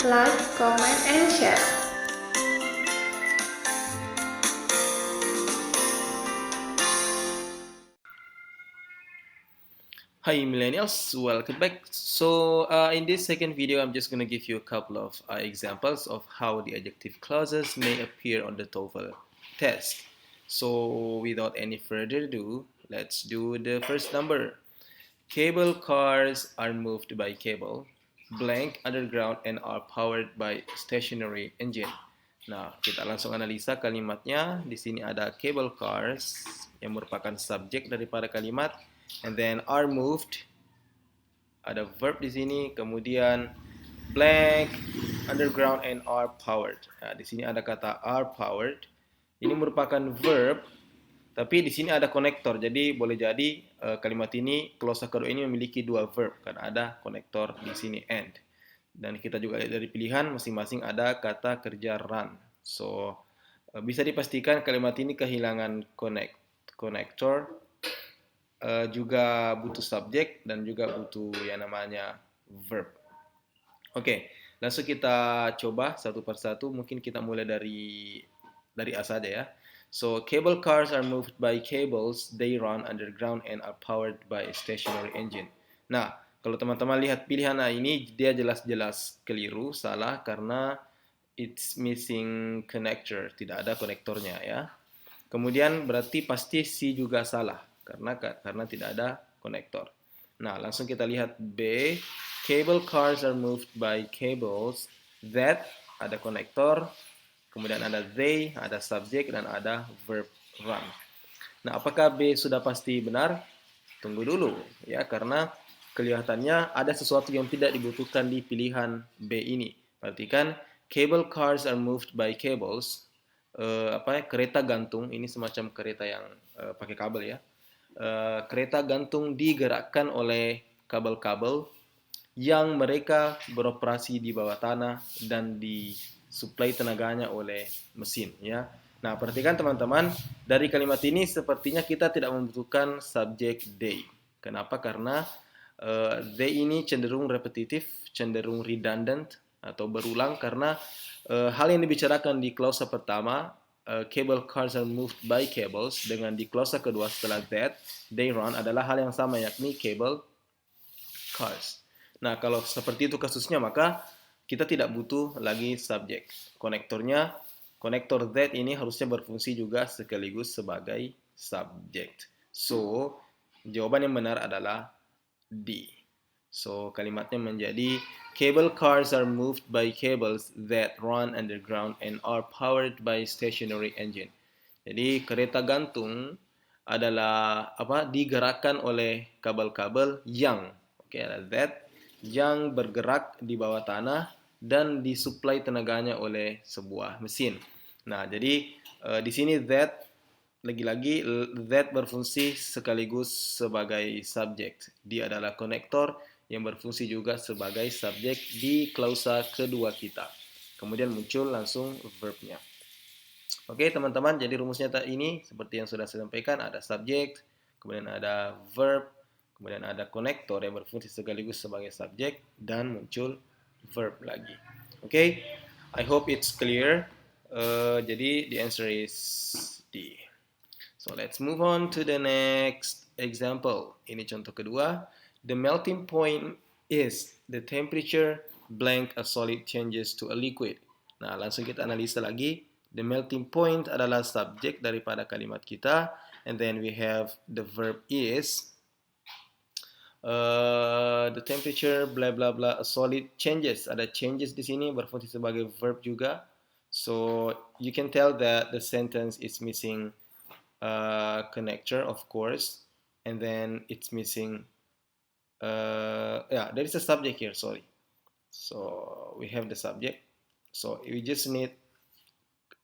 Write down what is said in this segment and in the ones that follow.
like, comment, and share. Hi millennials, welcome back. In this second video, I'm just going to give you a couple of examples of how the adjective clauses may appear on the TOEFL test. So without any further ado, let's do the first number. Cable cars are moved by cable, blank underground and are powered by stationary engine. Nah, kita langsung analisa kalimatnya. Di sini ada cable cars yang merupakan subjek daripada kalimat, and then are moved, ada verb di sini, kemudian blank, underground, and are powered. Nah, di sini ada kata are powered. Ini merupakan verb, tapi di sini ada konektor. Jadi boleh jadi kalimat ini, clause kedua ini memiliki dua verb karena ada konektor di sini and. Dan kita juga lihat dari pilihan masing-masing ada kata kerja run. So bisa dipastikan kalimat ini kehilangan konektor, juga butuh subjek dan juga butuh yang namanya verb. Oke, langsung kita coba satu persatu. Mungkin kita mulai dari A saja ya. So, cable cars are moved by cables. They run underground and are powered by a stationary engine. Nah, kalau teman-teman lihat pilihan A ini, dia jelas-jelas keliru, salah karena it's missing connector, tidak ada konektornya ya. Kemudian berarti pasti C juga salah karena tidak ada konektor. Nah, langsung kita lihat B. Cable cars are moved by cables that ada konektor, kemudian ada they, ada subjek, dan ada verb run. Nah, apakah B sudah pasti benar? Tunggu dulu ya, karena kelihatannya ada sesuatu yang tidak dibutuhkan di pilihan B ini. Perhatikan, cable cars are moved by cables. Kereta gantung, ini semacam kereta yang pakai kabel ya. Kereta gantung digerakkan oleh kabel-kabel yang mereka beroperasi di bawah tanah dan disuplai tenaganya oleh mesin ya. Nah, perhatikan teman-teman, dari kalimat ini sepertinya kita tidak membutuhkan subjek they. Kenapa? Karena they ini cenderung repetitif, cenderung redundant atau berulang karena hal yang dibicarakan di klausa pertama, cable cars are moved by cables, dengan di klausa kedua setelah that, they run, adalah hal yang sama, yakni cable cars. Nah, kalau seperti itu kasusnya, maka kita tidak butuh lagi subjek. Konektor that ini harusnya berfungsi juga sekaligus sebagai subjek. So, jawaban yang benar adalah D. So, kalimatnya menjadi cable cars are moved by cables that run underground and are powered by stationary engine. Jadi, kereta gantung adalah digerakkan oleh kabel-kabel yang that yang bergerak di bawah tanah dan disuplai tenaganya oleh sebuah mesin. Nah, jadi di sini that lagi-lagi that berfungsi sekaligus sebagai subjek. Dia adalah konektor yang berfungsi juga sebagai subjek di klausa kedua kita. Kemudian muncul langsung verbnya. Oke, teman-teman, jadi rumusnya ini seperti yang sudah saya sampaikan, ada subjek, kemudian ada verb, kemudian ada konektor yang berfungsi sekaligus sebagai subjek, dan muncul verb lagi. Oke, I hope it's clear. Jadi the answer is D. So let's move on to the next example. Ini contoh kedua. The melting point is the temperature blank a solid changes to a liquid. Nah, langsung kita analisa lagi. The melting point adalah subjek daripada kalimat kita, and then we have the verb is. The temperature blah blah blah a solid changes, ada changes di sini berfungsi sebagai verb juga. So you can tell that the sentence is missing connector, of course, and then it's missing there is a subject here, sorry. So we have the subject, so we just need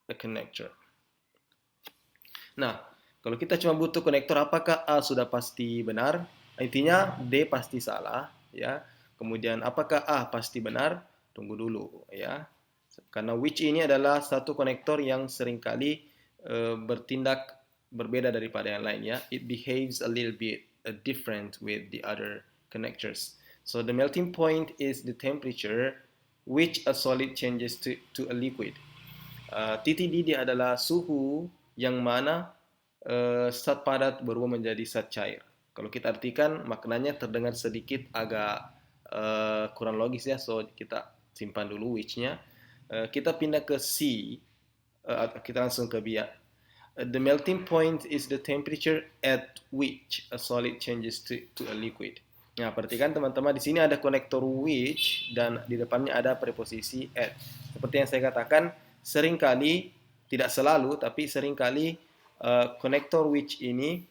a connector. Nah, kalau kita cuma butuh konektor, apakah A sudah pasti benar? Intinya D pasti salah ya. Kemudian apakah A pasti benar? Tunggu dulu ya. Karena which ini adalah satu konektor yang seringkali bertindak berbeda daripada yang lain ya. It behaves a little bit different with the other connectors. So the melting point is the temperature which a solid changes to a liquid. Titik didih adalah suhu yang mana zat padat berubah menjadi zat cair. Kalau kita artikan, maknanya terdengar sedikit agak kurang logis ya, so kita simpan dulu which-nya. Kita pindah ke C, kita langsung ke B ya. The melting point is the temperature at which a solid changes to a liquid. Nah, perhatikan teman-teman, di sini ada konektor which dan di depannya ada preposisi at. Seperti yang saya katakan, seringkali, tidak selalu, tapi seringkali konektor which ini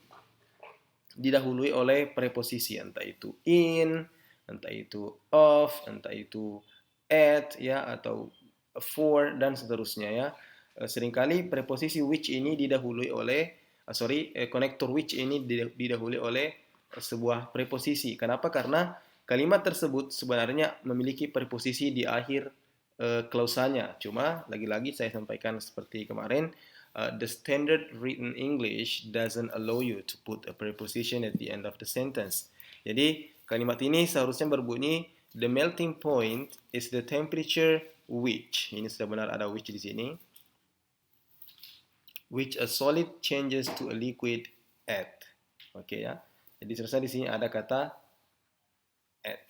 didahului oleh preposisi, entah itu in, entah itu of, entah itu at, ya, atau for, dan seterusnya ya. Seringkali preposisi which ini didahului oleh, konektor which ini didahului oleh sebuah preposisi. Kenapa? Karena kalimat tersebut sebenarnya memiliki preposisi di akhir klausanya. Cuma lagi-lagi saya sampaikan seperti kemarin, the standard written English doesn't allow you to put a preposition at the end of the sentence. Jadi kalimat ini seharusnya berbunyi the melting point is the temperature which. Ini sudah benar ada which di sini. Which a solid changes to a liquid at. Oke ya. Jadi seharusnya di sini ada kata at.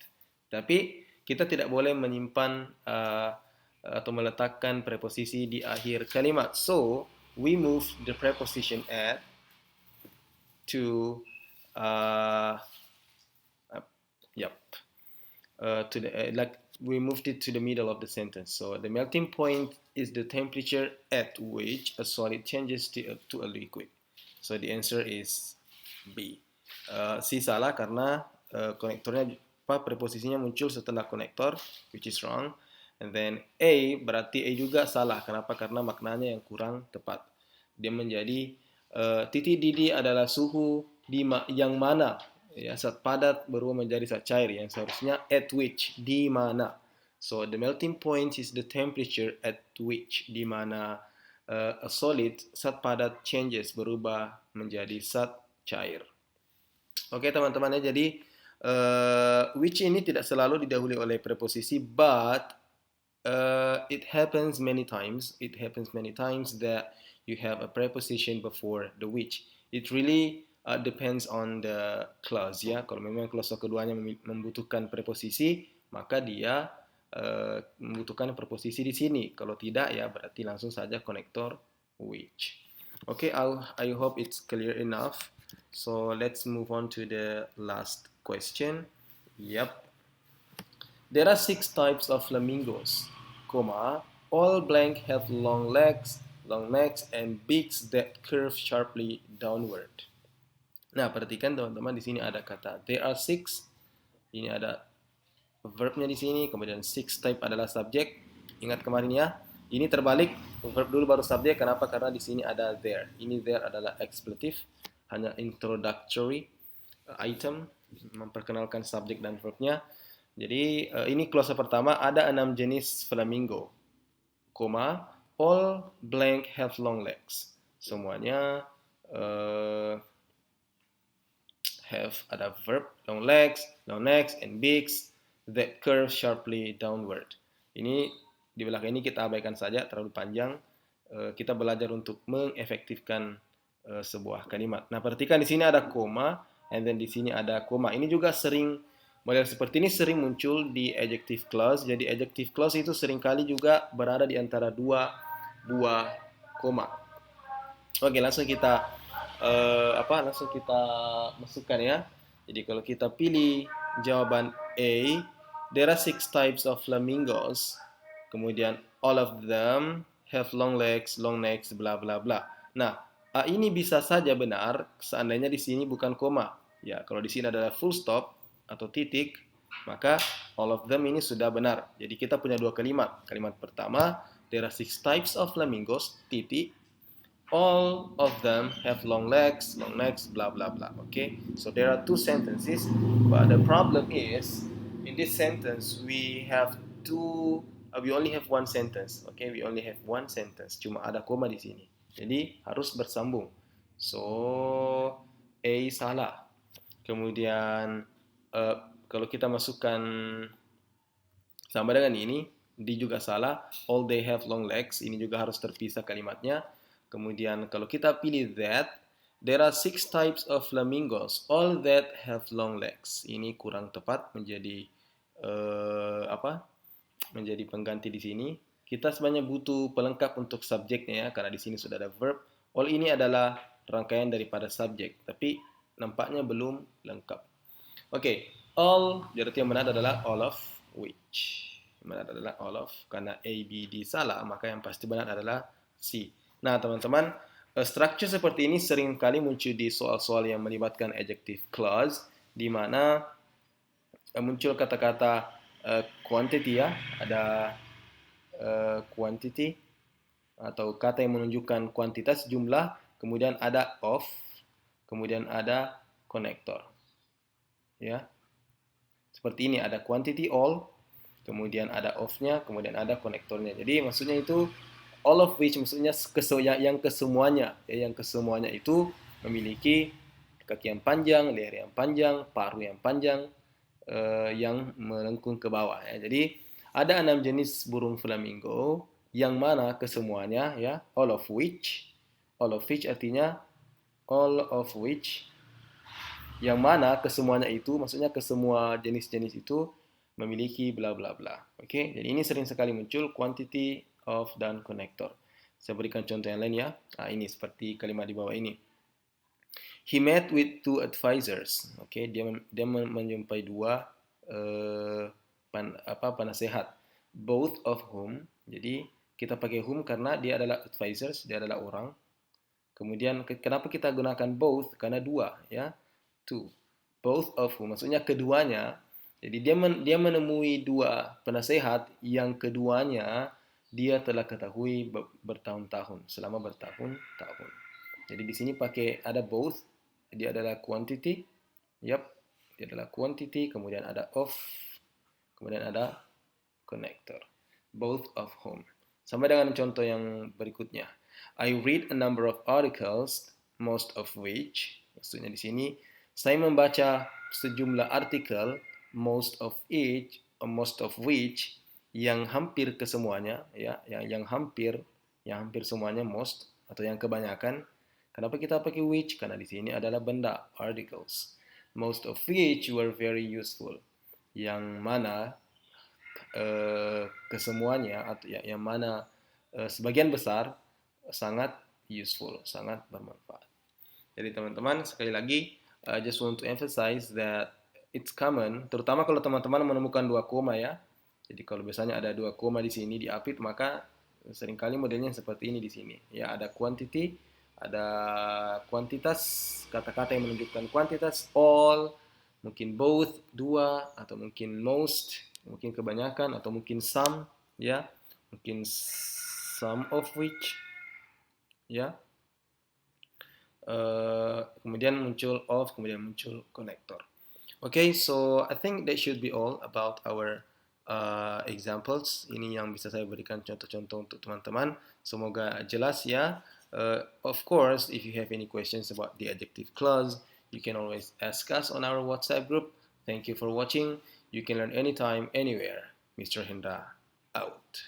Tapi kita tidak boleh menyimpan atau meletakkan preposisi di akhir kalimat. So, we move the preposition at to we moved it to the middle of the sentence. So the melting point is the temperature at which a solid changes to a liquid. So the answer is B. C salah karena konektornya preposisinya muncul setelah konektor, which is wrong. And then A berarti A juga salah. Kenapa? Karena maknanya yang kurang tepat. Dia menjadi titik didih adalah suhu yang mana ya, zat padat berubah menjadi zat cair, yang seharusnya at which, di mana. So the melting point is the temperature at which, di mana a solid, zat padat changes, berubah menjadi zat cair. Oke teman-teman ya, jadi which ini tidak selalu didahului oleh preposisi, but it happens many times. It happens many times that you have a preposition before the which. It really depends on the clause ya. Kalau memang clause keduanya membutuhkan preposisi, maka dia membutuhkan preposisi di sini. Kalau tidak ya berarti langsung saja konektor which. Okay, I hope it's clear enough. So let's move on to the last question. Yep. There are 6 types of flamingos, all blank have long legs, long necks, and beaks that curve sharply downward. Nah, perhatikan teman-teman, di sini ada kata there are 6. Ini ada verbnya di sini, kemudian 6 type adalah subjek. Ingat kemarin ya, ini terbalik, verb dulu baru subjek. Kenapa? Karena di sini ada there. Ini there adalah expletive, hanya introductory item, memperkenalkan subjek dan verbnya. Jadi ini clause pertama, ada 6 jenis flamingo, all blank have long legs. Semuanya have ada verb, long legs, long necks, and beaks that curve sharply downward. Ini di belakang ini kita abaikan saja, terlalu panjang. Kita belajar untuk mengefektifkan sebuah kalimat. Nah, perhatikan di sini ada koma, and then di sini ada koma. Ini juga sering, model seperti ini sering muncul di adjective clause. Jadi adjective clause itu seringkali juga berada di antara dua buah koma. Oke, langsung kita masukkan ya. Jadi kalau kita pilih jawaban A, there are 6 types of flamingos. Kemudian all of them have long legs, long necks, bla bla bla. Nah, A ini bisa saja benar seandainya di sini bukan koma. Ya, kalau di sini adalah full stop atau titik, maka all of them ini sudah benar. Jadi kita punya dua kalimat. Kalimat pertama, there are 6 types of flamingos, titik. All of them have long legs, long necks, blah blah blah. Okay, so there are 2 sentences, but the problem is in this sentence we only have 1 sentence. Okay, we only have 1 sentence. Cuma ada koma di sini. Jadi harus bersambung. So A salah. Kemudian kalau kita masukkan sama dengan ini, D juga salah. All they have long legs. Ini juga harus terpisah kalimatnya. Kemudian kalau kita pilih that, there are 6 types of flamingos. All that have long legs. Ini kurang tepat menjadi apa? Menjadi pengganti di sini. Kita sebenarnya butuh pelengkap untuk subjeknya ya, karena di sini sudah ada verb. All ini adalah rangkaian daripada subjek, tapi nampaknya belum lengkap. Oke, all berarti yang benar adalah all of which. Yang benar adalah all of, karena A, B, D salah, maka yang pasti benar adalah C. Nah, teman-teman, structure seperti ini sering kali muncul di soal-soal yang melibatkan adjective clause, di mana muncul kata-kata quantity ya, ada quantity atau kata yang menunjukkan kuantitas jumlah, kemudian ada of, kemudian ada connector. Ya. Seperti ini ada quantity all, kemudian ada of-nya, kemudian ada konektornya. Jadi maksudnya itu all of which maksudnya yang kesemuanya, ya, yang kesemuanya itu memiliki kaki yang panjang, leher yang panjang, paruh yang panjang, yang melengkung ke bawah. Ya. Jadi ada 6 jenis burung flamingo yang mana kesemuanya ya, all of which artinya all of which, yang mana kesemuanya itu maksudnya kesemua jenis-jenis itu memiliki bla bla bla. Oke, jadi ini sering sekali muncul quantity, of, dan connector. Saya berikan contoh yang lain ya. Nah, ini seperti kalimat di bawah ini. He met with 2 advisors. Oke, dia menjumpai dua penasehat. Both of whom. Jadi kita pakai whom karena dia adalah advisors, dia adalah orang. Kemudian kenapa kita gunakan both? Karena dua ya. Two. Both of whom maksudnya keduanya. Jadi dia menemui dua penasehat yang keduanya dia telah ketahui bertahun-tahun, selama bertahun-tahun. Jadi di sini pakai ada both, dia adalah quantity. Yap, dia adalah quantity, kemudian ada of, kemudian ada connector. Both of whom. Sampai dengan contoh yang berikutnya. I read a number of articles, most of which, maksudnya di sini, saya membaca sejumlah artikel, most of which, yang hampir kesemuanya, ya, yang hampir semuanya most atau yang kebanyakan. Kenapa kita pakai which? Karena di sini adalah benda, articles. Most of which were very useful. Yang mana kesemuanya atau yang mana sebagian besar sangat useful, sangat bermanfaat. Jadi teman-teman, sekali lagi, I just want to emphasize that it's common, terutama kalau teman-teman menemukan 2 koma ya. Jadi kalau biasanya ada 2 koma di sini di upit, maka seringkali modelnya seperti ini di sini. Ya, ada quantity, ada kuantitas, kata-kata yang menunjukkan kuantitas, all, mungkin both, 2, atau mungkin most, mungkin kebanyakan, atau mungkin some, ya, mungkin some of which, ya. Kemudian muncul of, kemudian muncul connector. Okay, so I think that should be all about our examples. Ini yang bisa saya berikan contoh-contoh untuk teman-teman. Semoga jelas ya. Of course, if you have any questions about the adjective clause, you can always ask us on our WhatsApp group. Thank you for watching. You can learn anytime, anywhere. Mr. Hendra, out.